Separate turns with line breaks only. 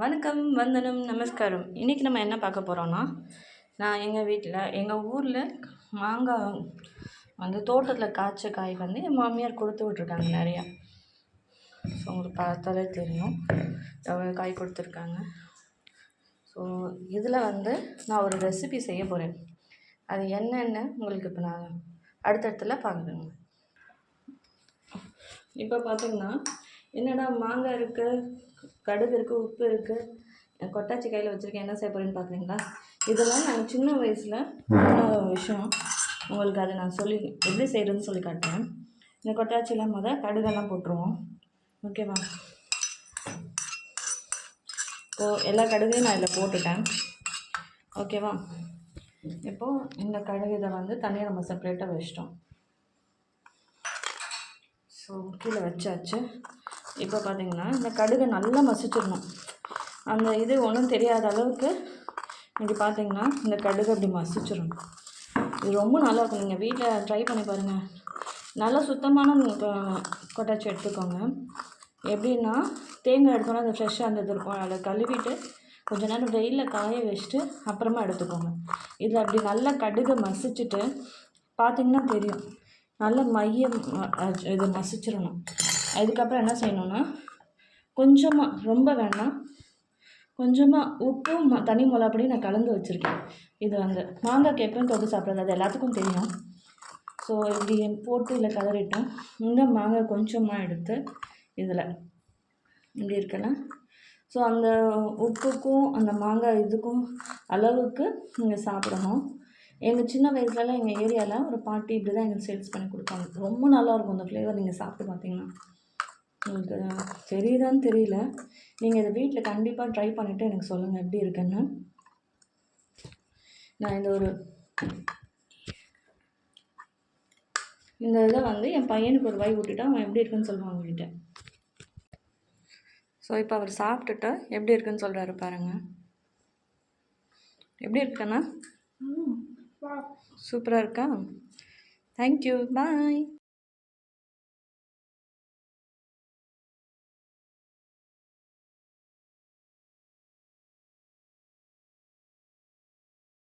வணக்கம், வந்தனம், நமஸ்காரம். இன்றைக்கி நம்ம என்ன பார்க்க போகிறோன்னா, நான் எங்கள் வீட்டில் எங்கள் ஊரில் மாங்காய் வந்து தோட்டத்தில் காய்ச்ச காய் வந்து என் மாமியார் கொடுத்து விட்ருக்காங்க நிறையா. ஸோ உங்களுக்கு பார்த்தாலே தெரியும் எவ்வளோ காய் கொடுத்துருக்காங்க. ஸோ இதில் வந்து நான் ஒரு ரெசிபி செய்ய போகிறேன். அது என்னென்னு உங்களுக்கு இப்போ நான் அடுத்தடுத்துல பார்க்குறேங்க. இப்போ பார்த்தீங்கன்னா என்னடா மாங்காய் இருக்குது, கடுகு இருக்குது, உப்பு இருக்குது, கொட்டாச்சி கையில் வச்சுருக்கேன், என்ன செய்ய போகிறேன்னு பார்க்குறீங்களா? இதெல்லாம் நாங்கள் சின்ன வயசில் விஷயம். உங்களுக்கு அதை நான் சொல்லி எப்படி செய்கிறதுன்னு சொல்லி காட்டுறேன். இந்த கொட்டாச்சிலாம் கடுகெல்லாம் போட்டுருவோம். ஓகேவா? இப்போது எல்லா கடுகையும் நான் இதில் போட்டுட்டேன். ஓகேவா? இப்போது இந்த கடுகு இதை வந்து தனியாக நம்ம செப்பரேட்டாக வச்சிட்டோம். ஸோ கீழே வச்சாச்சு. இப்போ பார்த்திங்கன்னா இந்த கடுகை நல்லா மசிச்சிடணும். அந்த இது ஒன்றும் தெரியாத அளவுக்கு இன்றைக்கி பார்த்திங்கன்னா இந்த கடுகு அப்படி மசிச்சிடணும். இது ரொம்ப நல்லாயிருக்கும். நீங்கள் வீட்டில் ட்ரை பண்ணி பாருங்கள். நல்லா சுத்தமான கொட்டாச்சி எடுத்துக்கோங்க. எப்படின்னா தேங்காய் எடுத்தோன்னா அந்த ஃப்ரெஷ்ஷாக அந்த இது இருக்கும், அதை கழுவிட்டு கொஞ்சம் நேரம் வெயிலில் காய வச்சுட்டு அப்புறமா எடுத்துக்கோங்க. இதில் அப்படி நல்லா கடுகை மசிச்சுட்டு பார்த்திங்கன்னா தெரியும், நல்ல மையம் இது மசிச்சிடணும். அதுக்கப்புறம் என்ன செய்யணுன்னா, கொஞ்சமாக, ரொம்ப வேண்டாம், கொஞ்சமாக உப்பும் தனி மிளகாப்பொடி நான் கலந்து வச்சுருக்கேன். இது வந்து மாங்காய்க்கு எப்பவும் தொட்டு சாப்பிட்றது, அது எல்லாத்துக்கும் தெரியும். ஸோ இப்படி போட்டு இதில் கலரிட்டோம். இந்த மாங்காய் கொஞ்சமாக எடுத்து இதில் இப்படி இருக்குல்ல, ஸோ அந்த உப்புக்கும் அந்த மாங்காய் இதுக்கும் அளவுக்கு நீங்கள் சாப்பிடணும். எங்கள் சின்ன வயசுலலாம் எங்கள் ஏரியாவில் ஒரு பாட்டி இப்படி தான் எங்களுக்கு சேல்ஸ் பண்ணி கொடுப்பாங்க. ரொம்ப நல்லாயிருக்கும் அந்த ஃப்ளேவர். நீங்கள் சாப்பிட்டு பார்த்தீங்கன்னா உங்களுக்கு தெரியுதான்னு தெரியல. நீங்கள் இதை வீட்டில் கண்டிப்பாக ட்ரை பண்ணிவிட்டு எனக்கு சொல்லுங்கள் எப்படி இருக்குன்னு. நான் இந்த இதை வந்து என் பையனுக்கு ஒரு வாய் விட்டுட்டு அவன் எப்படி இருக்குன்னு சொல்லுவான் அவங்ககிட்ட. ஸோ இப்போ அவர் சாப்பிட்டுட்டு எப்படி இருக்குன்னு சொல்கிறாரு பாருங்கள். எப்படி இருக்குண்ணா? சூப்பராக இருக்கா? தேங்க்யூ, பாய்.